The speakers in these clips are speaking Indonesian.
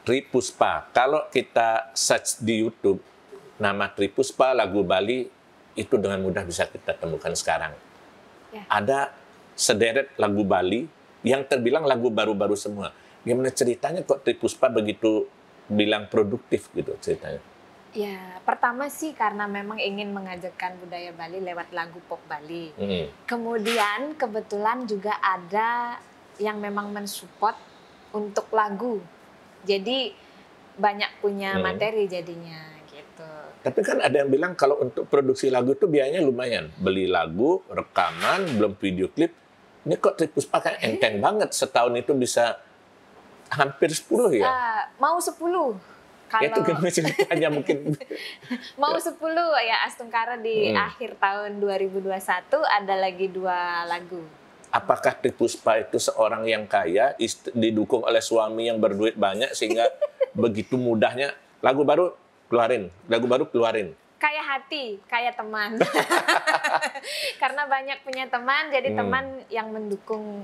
Tri Puspa. Kalau kita search di YouTube, nama Tri Puspa, lagu Bali, itu dengan mudah bisa kita temukan sekarang. Ya. Ada sederet lagu Bali yang terbilang lagu baru-baru semua. Gimana ceritanya kok Tri Puspa begitu bilang produktif gitu ceritanya? Ya, pertama sih karena memang ingin mengajarkan budaya Bali lewat lagu pop Bali. Kemudian kebetulan juga ada yang memang mensupport untuk lagu. Jadi banyak punya materi jadinya gitu. Tapi kan ada yang bilang kalau untuk produksi lagu itu biayanya lumayan. Beli lagu, rekaman, belum video klip. Ini kok Tri Puspa kayak enteng banget. Setahun itu bisa hampir 10 ya? Mau 10. Ya itu gimana ceritanya mungkin. Mau 10 ya Astungkara di akhir tahun 2021 ada lagi 2 lagu. Apakah Tri Puspa itu seorang yang kaya, didukung oleh suami yang berduit banyak sehingga begitu mudahnya lagu baru keluarin? Kayak hati, kayak teman. Karena banyak punya teman, jadi teman yang mendukung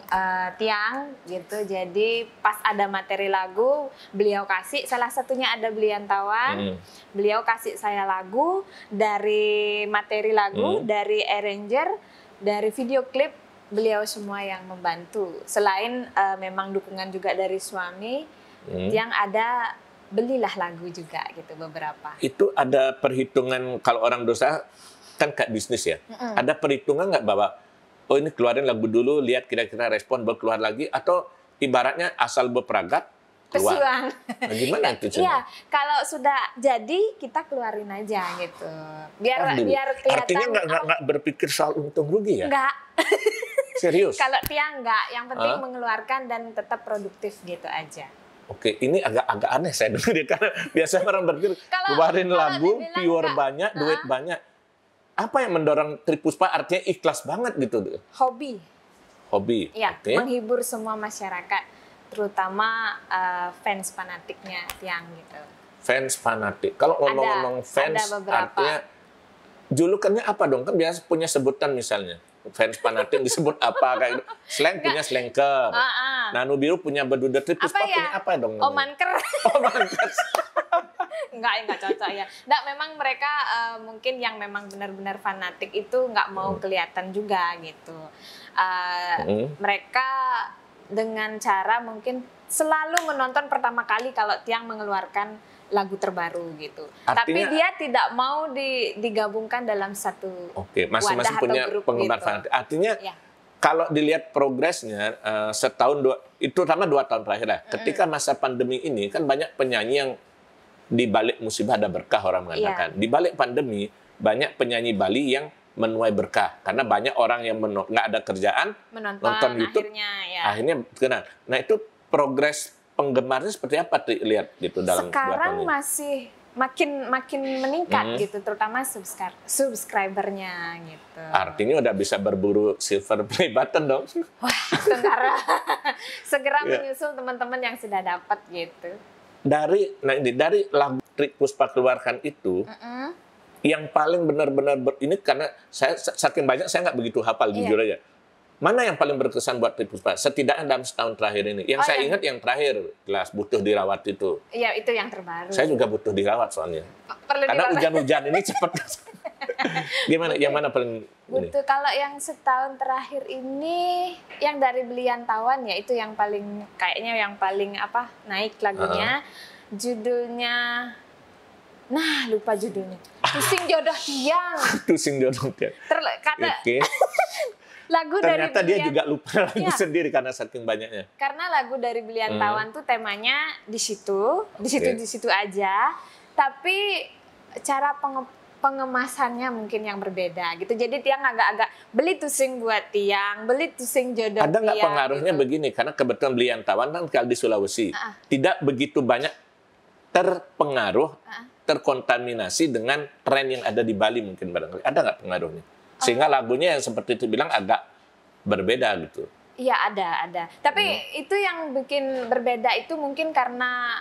Tiang gitu. Jadi pas ada materi lagu, beliau kasih. Salah satunya ada Beliantawan. Beliau kasih saya lagu dari materi lagu, dari arranger, dari video klip. Beliau semua yang membantu. Selain memang dukungan juga dari suami, yang ada belilah lagu juga gitu beberapa. Itu ada perhitungan kalau orang dosa kan kayak bisnis ya. Ada perhitungan nggak bahwa oh ini keluarin lagu dulu, lihat kira-kira respon baru keluar lagi, atau ibaratnya asal berperagat keluar. Pesuang. Nah, gimana itu? Iya, kalau sudah jadi kita keluarin aja gitu. Biar kelihatan. Artinya nggak berpikir soal untung rugi ya? Nggak. Serius? Kalau Tiang nggak, yang penting mengeluarkan dan tetap produktif gitu aja. Oke, ini agak aneh saya dengar ya, karena biasanya orang berpikir keluarin lagu, pure banyak, duit banyak. Apa yang mendorong Tri Puspa artinya ikhlas banget gitu? Hobi. Ya, menghibur semua masyarakat, terutama fans fanatiknya Tiang gitu. Fans fanatik. Kalau ngomong-ngomong fans, artinya julukannya apa dong? Kan biasa punya sebutan misalnya. Fans fanatik disebut apa kayak gitu. Slang punya slangker. Nanu Biru punya beduda, Tri Puspa punya apa dong? Omanker. Omanker. Enggak cocok ya. Nggak, memang mereka mungkin yang memang benar-benar fanatik itu nggak mau kelihatan juga gitu. Mereka dengan cara mungkin selalu menonton pertama kali kalau Tiang mengeluarkan lagu terbaru gitu. Artinya, tapi dia tidak mau digabungkan dalam satu masing-masing punya penggemar gitu. Fanatik. Artinya kalau dilihat progresnya setahun itu terutama 2 tahun terakhir lah. Ketika masa pandemi ini kan banyak penyanyi yang di balik musibah ada berkah orang mengatakan. Di balik pandemi banyak penyanyi Bali yang menuai berkah karena banyak orang yang nggak ada kerjaan nonton YouTube akhirnya kenal. Nah itu progres penggemarnya seperti apa lihat gitu dalam sekarang masih makin meningkat gitu, terutama subscribernya gitu. Artinya udah bisa berburu silver play button dong. Wah, segera menyusul teman-teman yang sudah dapat gitu. Dari lagu Tri Puspa keluarkan itu, yang paling benar-benar ini karena saya saking banyak saya nggak begitu hafal jujur aja. Mana yang paling berkesan buat Tri Puspa? Setidaknya dalam setahun terakhir ini. Yang saya ingat yang terakhir, kelas butuh dirawat itu. Iya, itu yang terbaru. Saya juga butuh dirawat soalnya. Karena hujan-hujan ini cepat. Gimana? Yang mana paling butuh? Kalau yang setahun terakhir ini, yang dari Beliantawan ya, itu yang paling kayaknya yang paling naik lagunya. Judulnya, lupa judulnya. Tusing Jodoh Tiang. Tusing Jodoh Tiang. Lagu ternyata dia juga lupa lagu sendiri karena saking banyaknya. Karena lagu dari Beliantawan tuh temanya di situ aja, tapi cara pengemasannya mungkin yang berbeda gitu. Jadi Tiang agak-agak beli tusing buat Tiang, beli tusing jodoh. Ada nggak pengaruhnya gitu? Begini, karena kebetulan Beliantawan kan kalau di Sulawesi tidak begitu banyak terpengaruh, terkontaminasi dengan tren yang ada di Bali mungkin barangkali. Ada nggak pengaruhnya? Sehingga lagunya yang seperti itu bilang agak berbeda gitu. Iya ada. Tapi itu yang bikin berbeda itu mungkin karena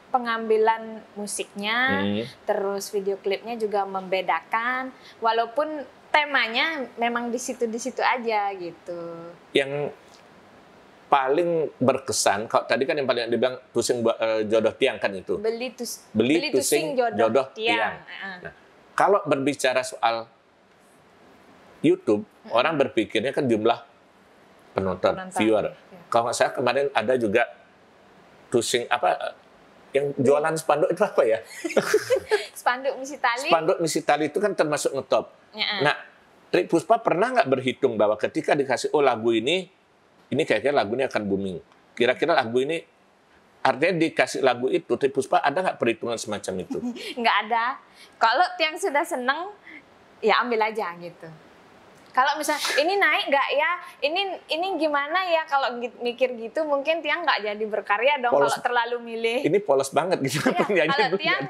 pengambilan musiknya, terus video klipnya juga membedakan. Walaupun temanya memang di situ aja gitu. Yang paling berkesan, kalau tadi kan yang paling dibilang tusing jodoh tiang kan itu. Beli tusing jodoh tiang. Nah, kalau berbicara soal YouTube, orang berpikirnya kan jumlah penonton. Viewer. Ya. Kalau nggak salah kemarin ada juga tusing apa yang jualan spanduk itu apa ya? Spanduk misi tali. Spanduk misi tali itu kan termasuk ngetop. Ya. Nah, Trik Puspa pernah nggak berhitung bahwa ketika dikasih lagu ini kira-kira lagu ini akan booming. Kira-kira lagu ini, artinya dikasih lagu itu, Trik Puspa ada nggak perhitungan semacam itu? Nggak ada. Kalau tiang sudah seneng, ya ambil aja gitu. Kalau misalnya ini naik nggak ya, ini gimana ya, kalau mikir gitu mungkin tiang nggak jadi berkarya dong kalau terlalu milih. Ini polos banget gitu. Ya, kalau tiang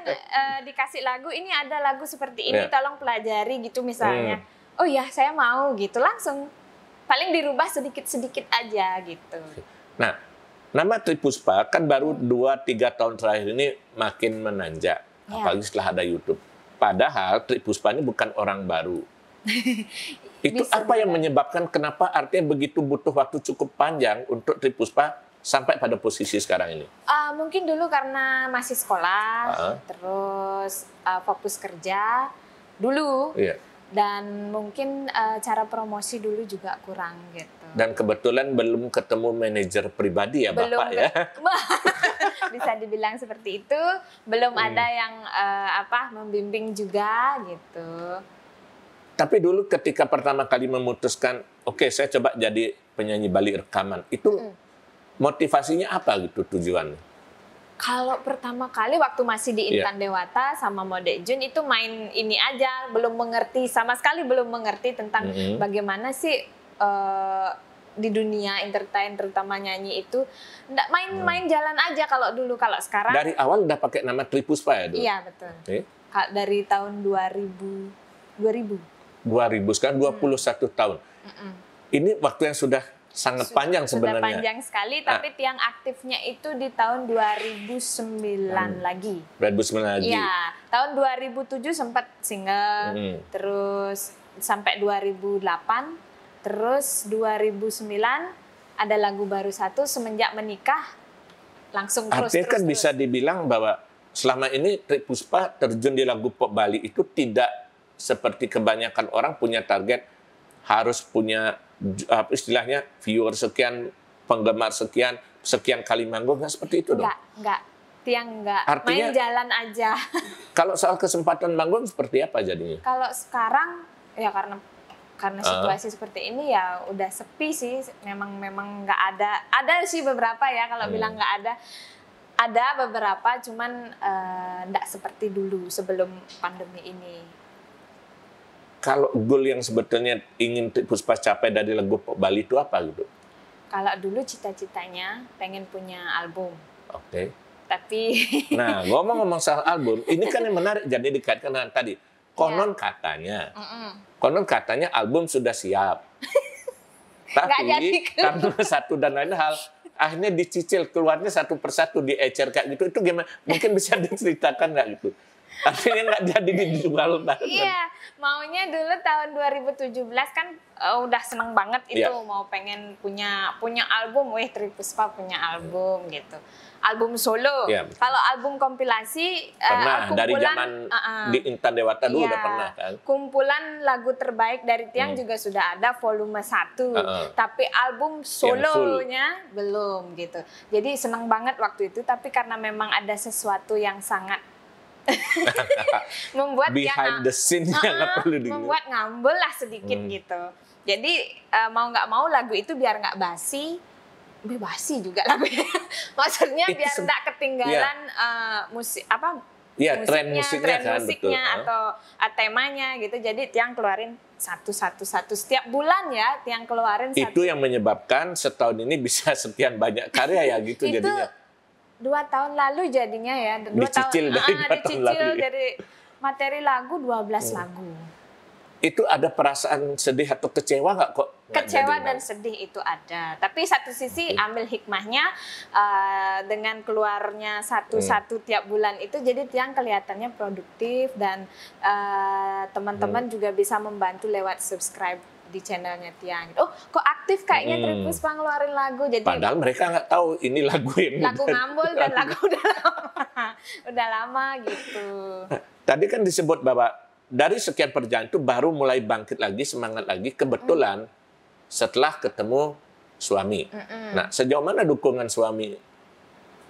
dikasih lagu, ini ada lagu seperti ini, tolong pelajari gitu misalnya. Oh ya saya mau gitu, langsung. Paling dirubah sedikit-sedikit aja gitu. Nah, nama Trik Puspa kan baru 2-3 tahun terakhir ini makin menanjak. Ya. Apalagi setelah ada YouTube. Padahal Trik Puspa ini bukan orang baru. Itu apa yang menyebabkan kenapa artinya begitu butuh waktu cukup panjang untuk Trik Puspa sampai pada posisi sekarang ini? Mungkin dulu karena masih sekolah, terus fokus kerja dulu. Iya. Dan mungkin cara promosi dulu juga kurang gitu. Dan kebetulan belum ketemu manajer pribadi ya belum Bapak ya? Bisa dibilang seperti itu. Belum ada yang membimbing juga gitu. Tapi dulu ketika pertama kali memutuskan, oke, saya coba jadi penyanyi Bali rekaman, itu motivasinya apa gitu tujuannya? Kalau pertama kali waktu masih di Intan Dewata sama Mode Jun itu main ini aja, belum mengerti, sama sekali belum mengerti tentang bagaimana sih di dunia entertain terutama nyanyi itu. Nggak main jalan aja kalau dulu. Kalau sekarang dari awal udah pakai nama Trik Puspa ya dulu? Iya betul. Dari tahun 2000 sekarang 21 tahun. Ini waktu yang sudah sangat panjang sebenarnya. Sudah panjang sekali, tapi tiang aktifnya itu di tahun 2009 lagi. 2009 lagi. Iya, tahun 2007 sempat single, terus sampai 2008, terus 2009 ada lagu baru satu, semenjak menikah langsung terus. Artinya kan bisa dibilang bahwa selama ini Trik Puspa terjun di lagu pop Bali itu tidak seperti kebanyakan orang punya target harus punya istilahnya viewer sekian, penggemar sekian kali manggung, nggak seperti itu dong? Nggak. Tiang nggak. Artinya, main jalan aja. Kalau soal kesempatan manggung seperti apa jadinya? Kalau sekarang ya karena situasi seperti ini ya udah sepi sih. Memang nggak ada. Ada sih beberapa ya kalau bilang nggak ada. Ada beberapa, cuman nggak seperti dulu sebelum pandemi ini. Kalau goal yang sebetulnya ingin Trik Puspa capai dari lagu pop Bali itu apa gitu? Kalau dulu cita-citanya pengen punya album. Oke. Tapi nah, ngomong-ngomong soal album, ini kan yang menarik jadi dikaitkan dengan tadi. Konon katanya album sudah siap. Tapi karena satu dan lain hal akhirnya dicicil, keluarnya satu persatu diecer kayak gitu. Itu gimana? Mungkin bisa diceritakan nggak gitu? Artinya nggak jadi dijual. Iya, maunya dulu tahun 2017 kan udah seneng banget itu mau pengen punya album, Trik Puspa punya album gitu. Album solo. Kalau album kompilasi pernah dari zaman di Intan Dewata dulu udah pernah kan. Kumpulan lagu terbaik dari Tiang juga sudah ada volume 1. Tapi album solonya belum gitu. Jadi seneng banget waktu itu, tapi karena memang ada sesuatu yang sangat membuat behind the scene membuat ngambel lah sedikit gitu. Jadi mau nggak mau lagu itu biar nggak basi juga lagunya. Maksudnya biar nggak ketinggalan musik tren musiknya kan, atau temanya gitu. Jadi Tiang keluarin satu setiap bulan ya, Tiang keluarin satu. Itu yang menyebabkan setahun ini bisa sekian banyak karya ya gitu jadinya. 2 tahun lalu jadinya ya. Dicicil dari materi lagu 12 lagu. Itu ada perasaan sedih atau kecewa nggak kok? Kecewa dan sedih itu ada. Tapi satu sisi ambil hikmahnya dengan keluarnya satu tiap bulan itu, jadi Tiang kelihatannya produktif dan teman-teman juga bisa membantu lewat subscribe di channelnya Tiang. Oh, kok aktif kayaknya Tri Puspa ngeluarin lagu. Jadi padahal mereka nggak tahu ini lagu yang lagu Ngambul dan lagu udah lama gitu. Nah, tadi kan disebut bahwa dari sekian perjalanan itu baru mulai bangkit lagi, semangat lagi. Kebetulan setelah ketemu suami. Nah, sejauh mana dukungan suami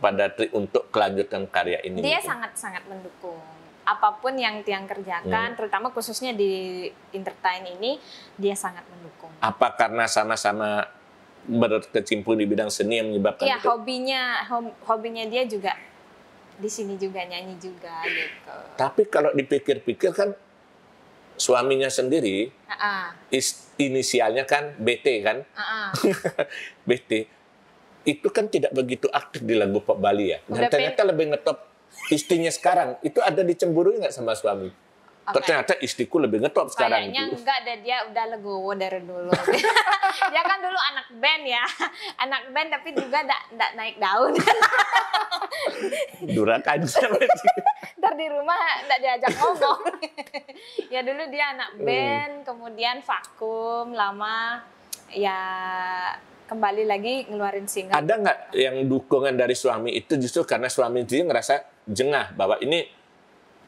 pada Tri untuk kelanjutan karya ini? Dia sangat-sangat mendukung. Apapun yang Tiang kerjakan, terutama khususnya di entertain ini, dia sangat mendukung. Apa karena sama-sama berkecimpung di bidang seni yang menyebabkan ya, itu? Hobinya dia juga di sini juga, nyanyi juga gitu. Tapi kalau dipikir-pikir kan suaminya sendiri, inisialnya kan BT kan? BT. Itu kan tidak begitu aktif di lagu pop Bali ya. Dan ternyata lebih ngetop istrinya sekarang. Itu ada dicemburui nggak sama suami? Ternyata istriku lebih ngetop sekarang. Kayaknya enggak, dia udah legowo dari dulu. Dia kan dulu anak band ya. Anak band tapi juga enggak naik daun. Durhaka aja. Ntar di rumah enggak diajak ngomong. Ya dulu dia anak band, kemudian vakum lama, ya kembali lagi ngeluarin single. Ada nggak yang dukungan dari suami itu justru karena suami dia ngerasa jengah bahwa ini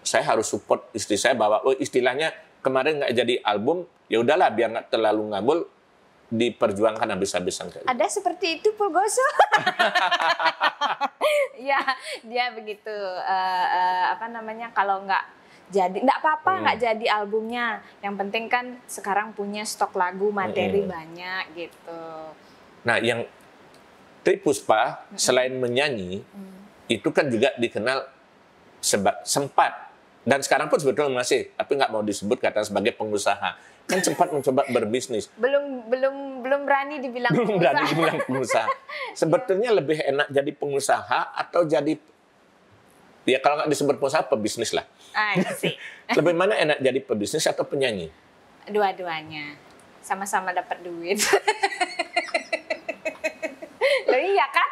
saya harus support istri saya, bahwa istilahnya kemarin nggak jadi album, ya udahlah biar nggak terlalu ngabul, diperjuangkan habis-habisan. Ada seperti itu Purgoso. Ya dia begitu, kalau nggak jadi nggak apa-apa, nggak jadi albumnya, yang penting kan sekarang punya stok lagu, materi banyak gitu. Nah, yang Tri Puspa selain menyanyi itu kan juga dikenal sempat, dan sekarang pun sebetulnya masih, tapi nggak mau disebut kata sebagai pengusaha, kan sempat mencoba berbisnis. Belum berani dibilang belum pengusaha. Berani dibilang pengusaha. Sebetulnya lebih enak jadi pengusaha atau jadi, ya kalau nggak disebut pengusaha, pebisnis lah. Sih. Lebih mana enak jadi pebisnis atau penyanyi? Dua-duanya, sama-sama dapat duit. Loh iya kan?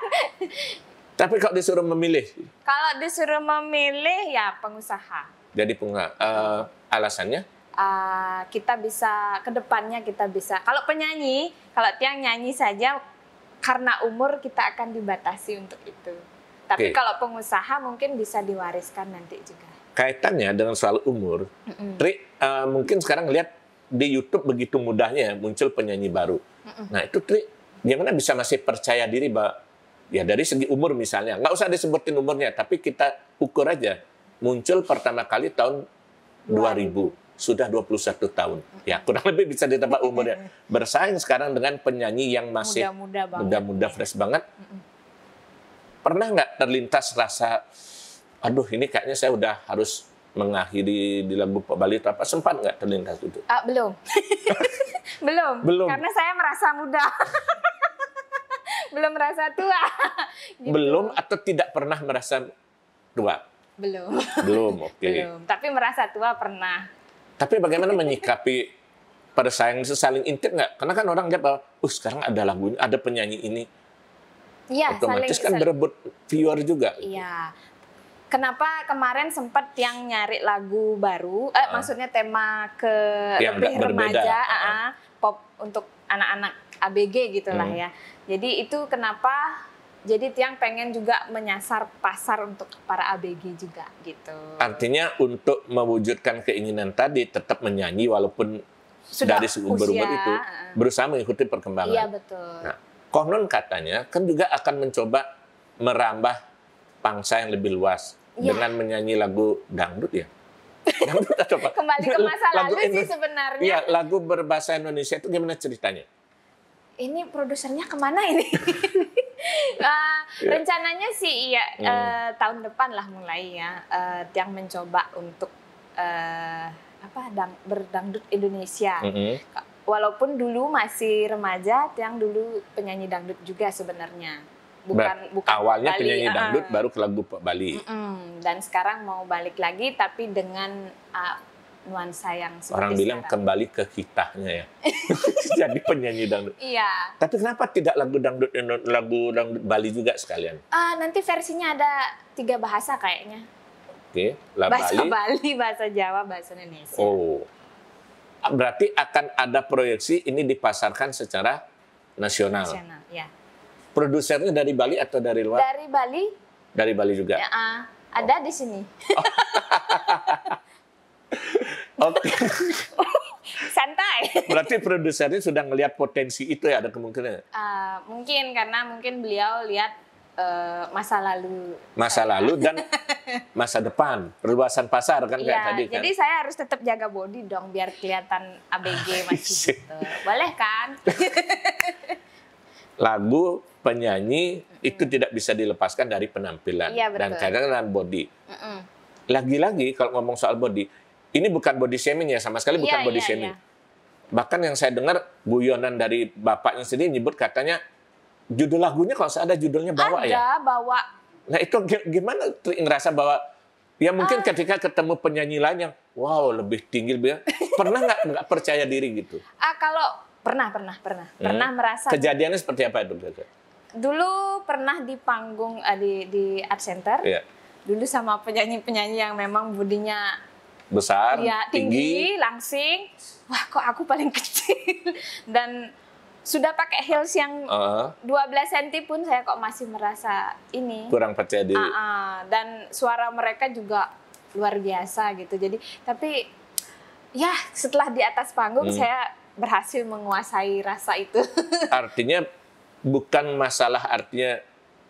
Tapi kalau disuruh memilih? Kalau disuruh memilih ya pengusaha. Jadi pengusaha. Alasannya? Kita bisa, kedepannya kita bisa. Kalau penyanyi, kalau Tiang nyanyi saja, karena umur kita akan dibatasi untuk itu. Tapi kalau pengusaha mungkin bisa diwariskan nanti juga. Kaitannya dengan soal umur, Tri, mungkin sekarang lihat di YouTube begitu mudahnya muncul penyanyi baru. Nah itu Tri, gimana bisa masih percaya diri bahwa ya dari segi umur misalnya, nggak usah disebutin umurnya, tapi kita ukur aja. Muncul pertama kali tahun 2000, sudah 21 tahun. Ya kurang lebih bisa ditebak umurnya. Bersaing sekarang dengan penyanyi yang masih muda-muda fresh banget. Pernah nggak terlintas rasa, aduh ini kayaknya saya udah harus mengakhiri di lagu Pop Bali, apa sempat nggak terlintas itu? Belum. Belum. Karena saya merasa muda. Belum merasa tua. Gitu. Belum atau tidak pernah merasa tua? Belum. Oke. Belum. Tapi merasa tua pernah. Tapi bagaimana menyikapi persaingan saling intip nggak? Karena kan orang lihat bahwa, sekarang ada lagu ini, ada penyanyi ini. Iya, otomatis kan berebut viewer juga. Iya. Kenapa kemarin sempat yang nyari lagu baru, maksudnya tema yang lebih remaja, pop untuk anak-anak ABG gitulah ya. Jadi itu kenapa, jadi Tiang pengen juga menyasar pasar untuk para ABG juga gitu. Artinya untuk mewujudkan keinginan tadi tetap menyanyi walaupun sudah dari seumur itu, berusaha mengikuti perkembangan. Iya betul. Nah, konon katanya kan juga akan mencoba merambah pangsa yang lebih luas dengan menyanyi lagu dangdut ya. Dangdut atau apa? Kembali ke masa lalu sih sebenarnya. Iya, lagu berbahasa Indonesia itu gimana ceritanya? Ini produsernya kemana ini? Rencananya sih tahun depan lah mulai ya. Tiang mencoba untuk berdangdut Indonesia. Walaupun dulu masih remaja, Tiang dulu penyanyi dangdut juga sebenarnya. Bukan awalnya Bali, penyanyi dangdut baru ke lagu Pop Bali. Dan sekarang mau balik lagi tapi dengan nuansa yang seperti orang bilang sekarang. Kembali ke kitanya ya. Jadi penyanyi dangdut. Iya. Tapi kenapa tidak lagu dangdut Bali juga sekalian? Nanti versinya ada 3 bahasa kayaknya. Oke, bahasa Bali, bahasa Jawa, bahasa Indonesia. Oh. Berarti akan ada proyeksi ini dipasarkan secara nasional. Nasional, ya. Produsernya dari Bali atau dari luar? Dari Bali. Dari Bali juga? Ya, ada di sini. Oke. Santai. Berarti produsernya sudah ngelihat potensi itu ya, ada kemungkinan? Mungkin, karena mungkin beliau lihat masa lalu. Masa lalu dan masa depan, perluasan pasar kan kayak tadi kan? Jadi saya harus tetap jaga body dong, biar kelihatan ABG masih gitu. Boleh kan? Lagu, penyanyi itu tidak bisa dilepaskan dari penampilan dan kadang-kadang body. Lagi-lagi kalau ngomong soal body, ini bukan body shaming ya, sama sekali bukan body shaming. Bahkan yang saya dengar guyonan dari bapaknya sendiri nyebut katanya judul lagunya kalau ada judulnya Bawa ya. Ada, Bawa. Nah itu gimana ngerasa bahwa ya mungkin ketika ketemu penyanyi lain yang wow lebih tinggi, pernah nggak percaya diri gitu? Kalau pernah merasa. Kejadiannya seperti apa itu? Dulu pernah di panggung di Art Center. Iya. Dulu sama penyanyi-penyanyi yang memang budinya besar, ya, tinggi, langsing. Wah, kok aku paling kecil. Dan sudah pakai heels yang 12 cm pun saya kok masih merasa ini kurang percaya diri. Dan suara mereka juga luar biasa gitu. Jadi tapi ya setelah di atas panggung saya berhasil menguasai rasa itu. Artinya bukan masalah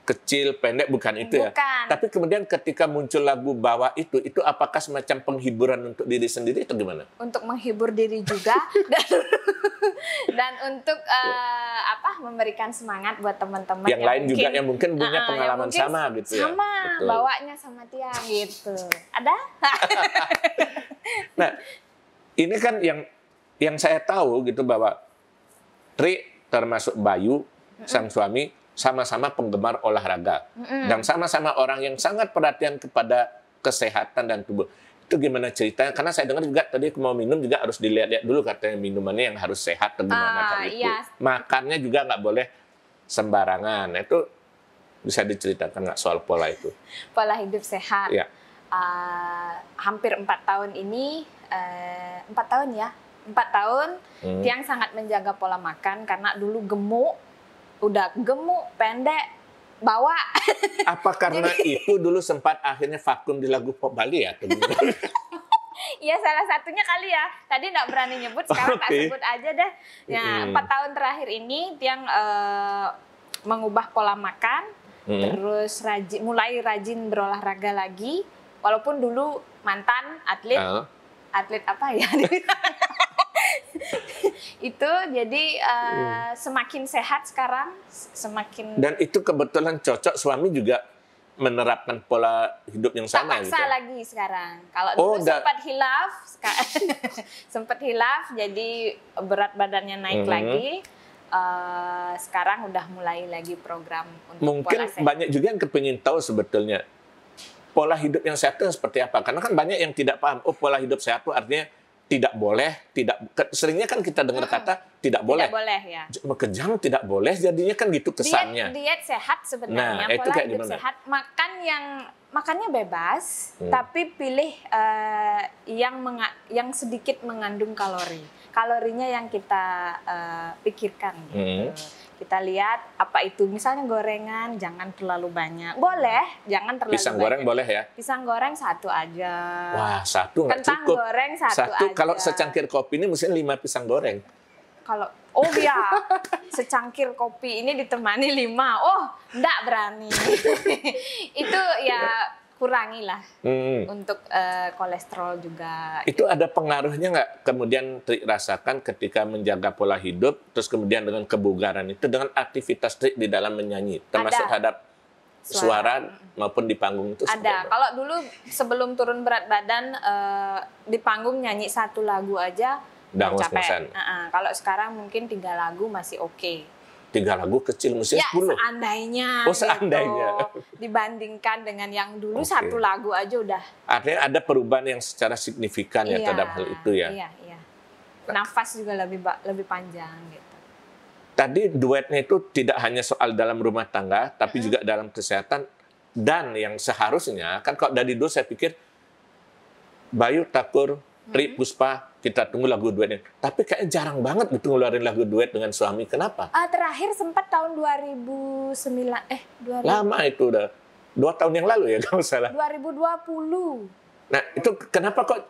kecil, pendek, bukan itu ya. Tapi kemudian ketika muncul lagu Bawa itu apakah semacam penghiburan untuk diri sendiri atau gimana? Untuk menghibur diri juga dan untuk memberikan semangat buat teman-teman yang lain juga yang mungkin punya pengalaman sama gitu ya. Sama, bawanya sama Tiang gitu. Ada? Nah, ini kan yang saya tahu gitu bahwa Tri termasuk Bayu sang suami sama-sama penggemar olahraga dan sama-sama orang yang sangat perhatian kepada kesehatan dan tubuh. Itu gimana ceritanya? Karena saya dengar juga tadi mau minum juga harus dilihat-lihat dulu katanya minumannya yang harus sehat atau gimana itu. Iya. Makannya juga nggak boleh sembarangan. Itu bisa diceritakan nggak soal pola itu? Pola hidup sehat. Ya. Hampir 4 tahun ini 4 tahun ya. 4 tahun Tiang sangat menjaga pola makan karena dulu gemuk. Udah gemuk, pendek, bawa. Apa karena itu dulu sempat akhirnya vakum di lagu Pop Bali ya? Iya, salah satunya kali ya. Tadi nggak berani nyebut, sekarang tak sebut aja deh. Ya, 4 tahun terakhir ini Tiang mengubah pola makan, terus mulai rajin berolahraga lagi. Walaupun dulu mantan atlet, atlet apa ya? Itu jadi semakin sehat sekarang, semakin. Dan itu kebetulan cocok, suami juga menerapkan pola hidup yang sama. Tak paksa gitu lagi sekarang. Kalau dulu sempat hilaf, jadi berat badannya naik lagi. Sekarang udah mulai lagi program untuk mungkin pola sehat. Banyak juga yang kepingin tahu sebetulnya pola hidup yang sehat itu seperti apa. Karena kan banyak yang tidak paham. Oh, pola hidup sehat itu artinya tidak boleh, seringnya kan kita dengar kata tidak boleh. Tidak boleh ya. Kejam tidak boleh, jadinya kan gitu kesannya. Diet sehat sebenarnya, pola hidup sehat. Makannya bebas, tapi pilih yang sedikit mengandung kalori. Kalorinya yang kita pikirkan gitu. Kita lihat apa itu, misalnya gorengan jangan terlalu banyak. Boleh, jangan terlalu Pisang banyak. Goreng boleh ya? Pisang goreng 1 aja. Wah, 1 nggak cukup. Kentang goreng 1 aja. Kalau secangkir kopi ini mesti 5 pisang goreng. Kalau secangkir kopi ini ditemani 5. Oh, enggak berani. Itu ya kurangilah untuk kolesterol juga. Itu ada pengaruhnya nggak kemudian Tri rasakan ketika menjaga pola hidup, terus kemudian dengan kebugaran itu, dengan aktivitas Tri di dalam menyanyi, termasuk terhadap suara maupun di panggung itu? Ada. Kalau dulu sebelum turun berat badan di panggung nyanyi 1 lagu aja udah capek. Kalau sekarang mungkin 3 lagu masih oke. 3 lagu kecil, mesti 10. Ya, seandainya. Oh, seandainya. Gitu. Dibandingkan dengan yang dulu 1 lagu aja udah. Artinya ada perubahan yang secara signifikan ya terhadap hal itu ya. Iya. Nafas juga lebih panjang gitu. Tadi duetnya itu tidak hanya soal dalam rumah tangga, tapi juga dalam kesehatan. Dan yang seharusnya, kan kalau dari dulu saya pikir Bayu Takur, Tri Puspa, kita tunggu lagu duetnya. Tapi kayaknya jarang banget gitu ngeluarin lagu duet dengan suami. Kenapa? Terakhir sempat tahun 2009, 2000. Lama itu udah 2 tahun yang lalu ya kalau salah. 2020. Nah itu kenapa kok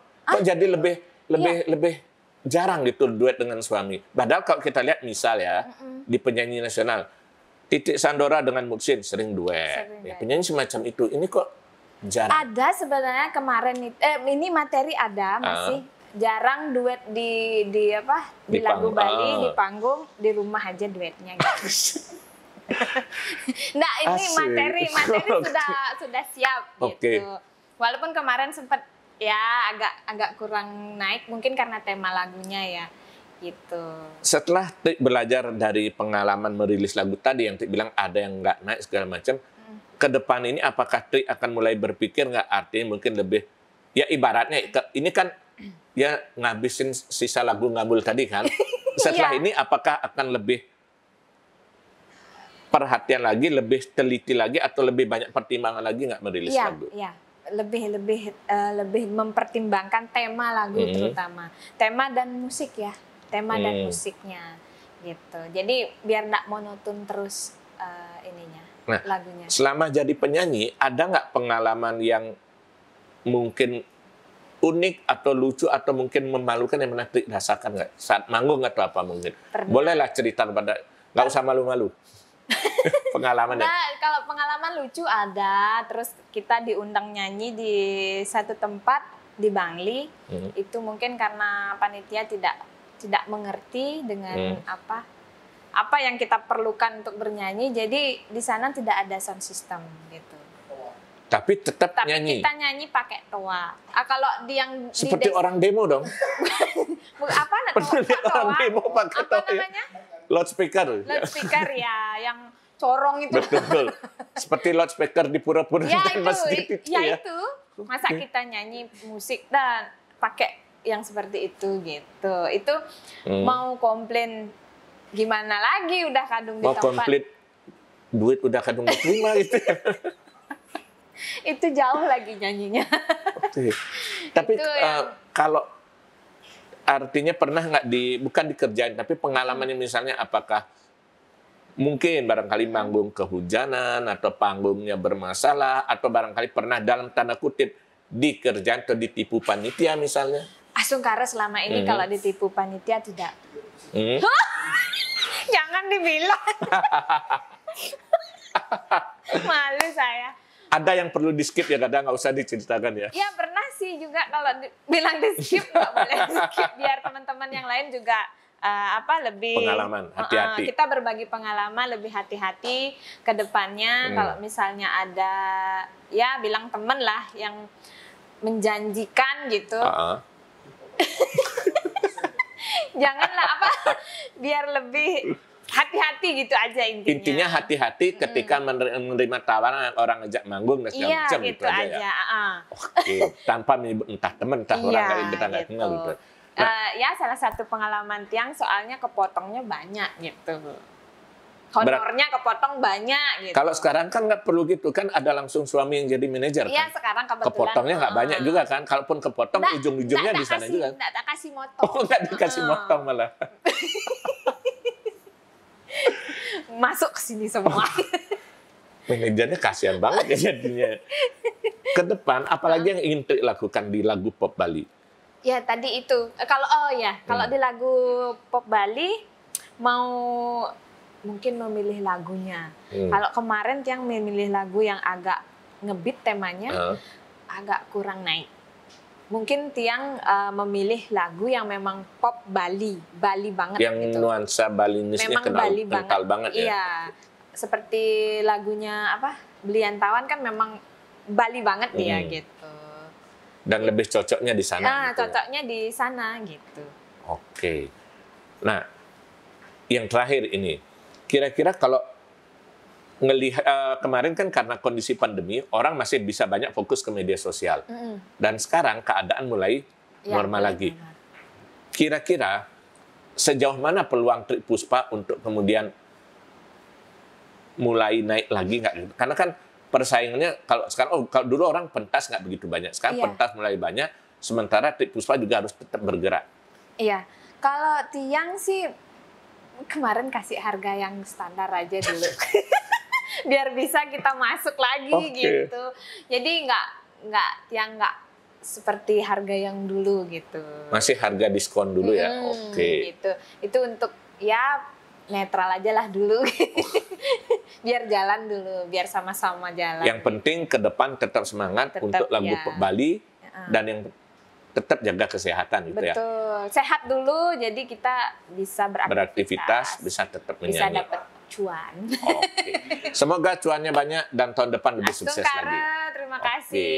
jadi lebih jarang gitu duet dengan suami. Padahal kalau kita lihat misal ya di penyanyi nasional, Titik Sandora dengan Mutsin sering duet. Ya, penyanyi semacam itu. Ini kok jarang. Ada sebenarnya kemarin ini materi ada masih jarang duet di lagu Bali, di panggung, di rumah aja duetnya gitu. Nah, ini materi sudah siap gitu. Walaupun kemarin sempat ya agak kurang naik mungkin karena tema lagunya ya gitu. Setelah Tik belajar dari pengalaman merilis lagu tadi yang Tik bilang ada yang nggak naik segala macam, ke depan ini apakah Tik akan mulai berpikir nggak, artinya mungkin lebih ya ibaratnya ini kan ya ngabisin sisa lagu ngabul tadi kan. Setelah ini apakah akan lebih perhatian lagi, lebih teliti lagi, atau lebih banyak pertimbangan lagi nggak merilis lagu? Iya, lebih mempertimbangkan tema lagu terutama, tema dan musik ya, tema dan musiknya gitu. Jadi biar nggak monoton terus lagunya. Selama jadi penyanyi, ada nggak pengalaman yang mungkin unik atau lucu atau mungkin memalukan yang pernah dirasakan nggak saat manggung atau apa mungkin? Bolehlah cerita kepada, nggak usah malu-malu. Pengalaman kalau pengalaman lucu ada, terus kita diundang nyanyi di satu tempat di Bangli, itu mungkin karena panitia tidak mengerti dengan apa yang kita perlukan untuk bernyanyi, jadi di sana tidak ada sound system gitu. Tapi nyanyi. Kita nyanyi pakai toa. Kalau yang seperti orang demo dong. Apa orang demo pakai toa? Apa namanya? Loudspeaker ya, yang corong itu. Betul. Seperti loudspeaker di pura-pura dan masjid itu ya. Itu. Masa kita nyanyi musik dan pakai yang seperti itu gitu. Itu mau komplain gimana lagi, udah kadung di tempat. Mau komplain duit udah kadung diterima gitu. Itu jauh lagi nyanyinya. Tapi kalau artinya pernah nggak bukan dikerjain, tapi pengalamannya misalnya apakah mungkin barangkali manggung kehujanan atau panggungnya bermasalah atau barangkali pernah dalam tanda kutip dikerjain atau ditipu panitia misalnya? Asungkara selama ini kalau ditipu panitia tidak. Jangan dibilang. Malu saya. Ada yang perlu di-skip ya, kadang nggak usah diceritakan ya? Ya pernah sih juga kalau bilang di-skip, nggak boleh di-skip biar teman-teman yang lain juga lebih pengalaman, hati-hati. Kita berbagi pengalaman, lebih hati-hati ke depannya. Kalau misalnya ada ya bilang temen lah yang menjanjikan gitu. Janganlah biar lebih hati-hati gitu aja intinya. Intinya hati-hati ketika menerima tawaran orang ngajak manggung dan segala macam gitu aja ya. Oke, tanpa menyebut entah teman, entah orang lain kita nggak kenal gitu. Ya salah satu pengalaman Tiang soalnya kepotongnya banyak gitu. Honornya kepotong banyak gitu. Kalau sekarang kan nggak perlu gitu kan, ada langsung suami yang jadi manajer kan. Iya sekarang kebetulan. Kepotongnya nggak banyak juga kan. Kalaupun kepotong ujung-ujungnya di sana juga. Nggak kasih motong. Oh nggak dikasih motong malah. Masuk ke sini semua. Manajernya kasihan banget ya jadinya. Ke depan, apalagi yang ingin Tik lakukan di lagu pop Bali? Ya tadi itu. Kalau di lagu pop Bali mau mungkin memilih lagunya. Kalau kemarin Tiang memilih lagu yang agak ngebeat temanya, agak kurang naik. Mungkin Tiang memilih lagu yang memang pop Bali banget yang gitu. Yang nuansa Balinisnya kental banget ya. Iya, seperti lagunya Belian Tawan kan memang Bali banget dia gitu. Dan lebih cocoknya di sana. Nah, gitu cocoknya di sana gitu. Oke. Nah, yang terakhir ini, kira-kira kalau ngelihat kemarin kan karena kondisi pandemi orang masih bisa banyak fokus ke media sosial dan sekarang keadaan mulai normal lagi. Kira-kira sejauh mana peluang Tik Puspa untuk kemudian mulai naik lagi nggak? Karena kan persaingannya kalau sekarang kalau dulu orang pentas nggak begitu banyak, sekarang pentas mulai banyak, sementara Tik Puspa juga harus tetap bergerak. Iya, kalau Tiang sih kemarin kasih harga yang standar aja dulu. Biar bisa kita masuk lagi gitu. Jadi Tiang nggak seperti harga yang dulu gitu. Masih harga diskon dulu ya. Oke. Gitu. Itu untuk ya netral aja lah dulu. Biar jalan dulu, biar sama-sama jalan. Yang penting ke depan tetap semangat untuk lagu Bali dan yang tetap jaga kesehatan gitu ya. Betul. Sehat dulu jadi kita bisa beraktivitas bisa tetap menyanyi. Bisa dapat cuan. Oke. Semoga cuannya banyak dan tahun depan lebih sukses lagi. Terima kasih.